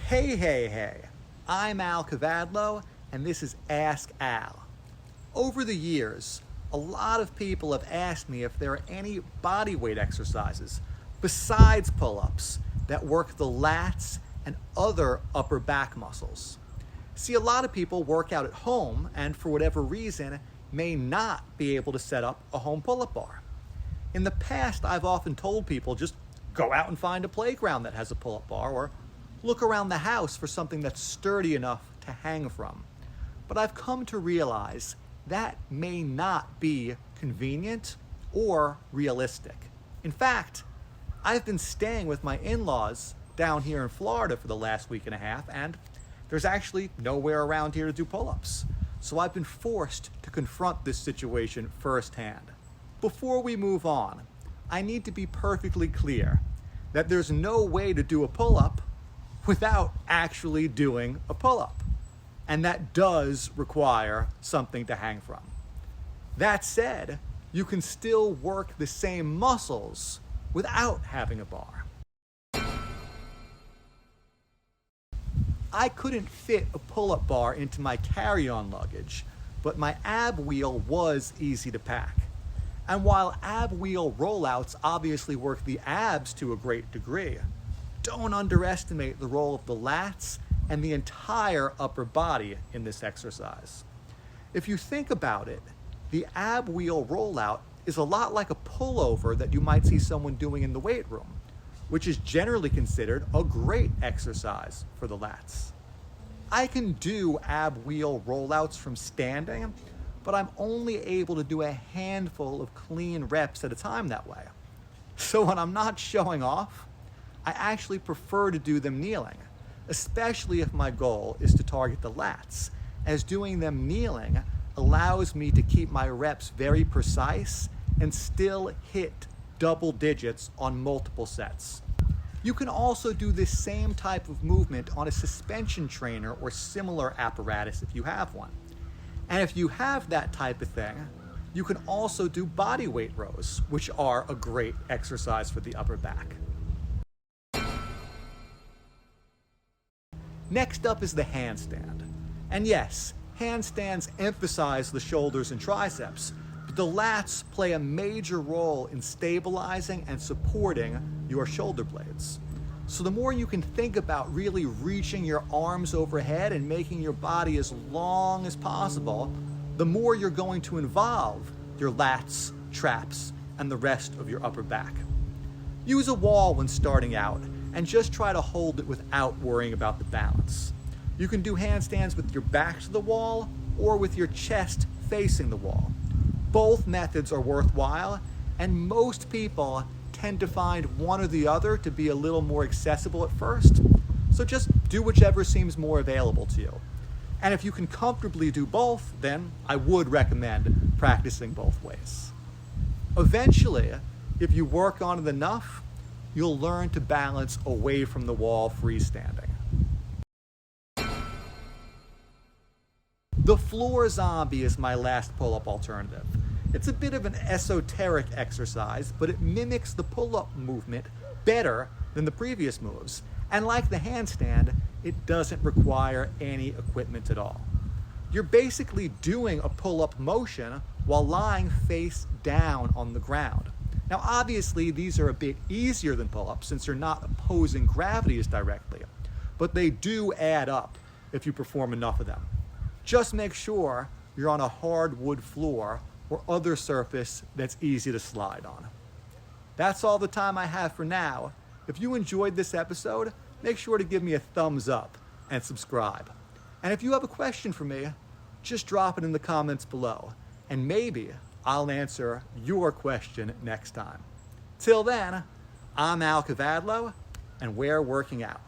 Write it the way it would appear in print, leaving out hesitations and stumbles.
Hey, I'm Al Kavadlo, and this is Ask Al. Over the years, a lot of people have asked me if there are any bodyweight exercises besides pull-ups that work the lats and other upper back muscles. See, a lot of people work out at home and for whatever reason may not be able to set up a home pull-up bar. In the past, I've often told people just go out and find a playground that has a pull-up bar, or look around the house for something that's sturdy enough to hang from. But I've come to realize that may not be convenient or realistic. In fact, I've been staying with my in-laws down here in Florida for the last week and a half, and there's actually nowhere around here to do pull-ups. So I've been forced to confront this situation firsthand. Before we move on, I need to be perfectly clear that there's no way to do a pull-up without actually doing a pull-up. And that does require something to hang from. That said, you can still work the same muscles without having a bar. I couldn't fit a pull-up bar into my carry-on luggage, but my ab wheel was easy to pack. And while ab wheel rollouts obviously work the abs to a great degree, don't underestimate the role of the lats and the entire upper body in this exercise. If you think about it, the ab wheel rollout is a lot like a pullover that you might see someone doing in the weight room, which is generally considered a great exercise for the lats. I can do ab wheel rollouts from standing, but I'm only able to do a handful of clean reps at a time that way. So when I'm not showing off, I actually prefer to do them kneeling, especially if my goal is to target the lats, as doing them kneeling allows me to keep my reps very precise and still hit double digits on multiple sets. You can also do this same type of movement on a suspension trainer or similar apparatus if you have one. And if you have that type of thing, you can also do body weight rows, which are a great exercise for the upper back. Next up is the handstand. And yes, handstands emphasize the shoulders and triceps, but the lats play a major role in stabilizing and supporting your shoulder blades. So the more you can think about really reaching your arms overhead and making your body as long as possible, the more you're going to involve your lats, traps, and the rest of your upper back. Use a wall when starting out, and just try to hold it without worrying about the balance. You can do handstands with your back to the wall or with your chest facing the wall. Both methods are worthwhile, and most people tend to find one or the other to be a little more accessible at first. So just do whichever seems more available to you. And if you can comfortably do both, then I would recommend practicing both ways. Eventually, if you work on it enough, you'll learn to balance away from the wall freestanding. The floor zombie is my last pull-up alternative. It's a bit of an esoteric exercise, but it mimics the pull-up movement better than the previous moves. And like the handstand, it doesn't require any equipment at all. You're basically doing a pull-up motion while lying face down on the ground. Now obviously these are a bit easier than pull-ups since you're not opposing gravity as directly, but they do add up if you perform enough of them. Just make sure you're on a hard wood floor or other surface that's easy to slide on. That's all the time I have for now. If you enjoyed this episode, make sure to give me a thumbs up and subscribe. And if you have a question for me, just drop it in the comments below, and maybe I'll answer your question next time. Till then, I'm Al Kavadlo, and we're working out.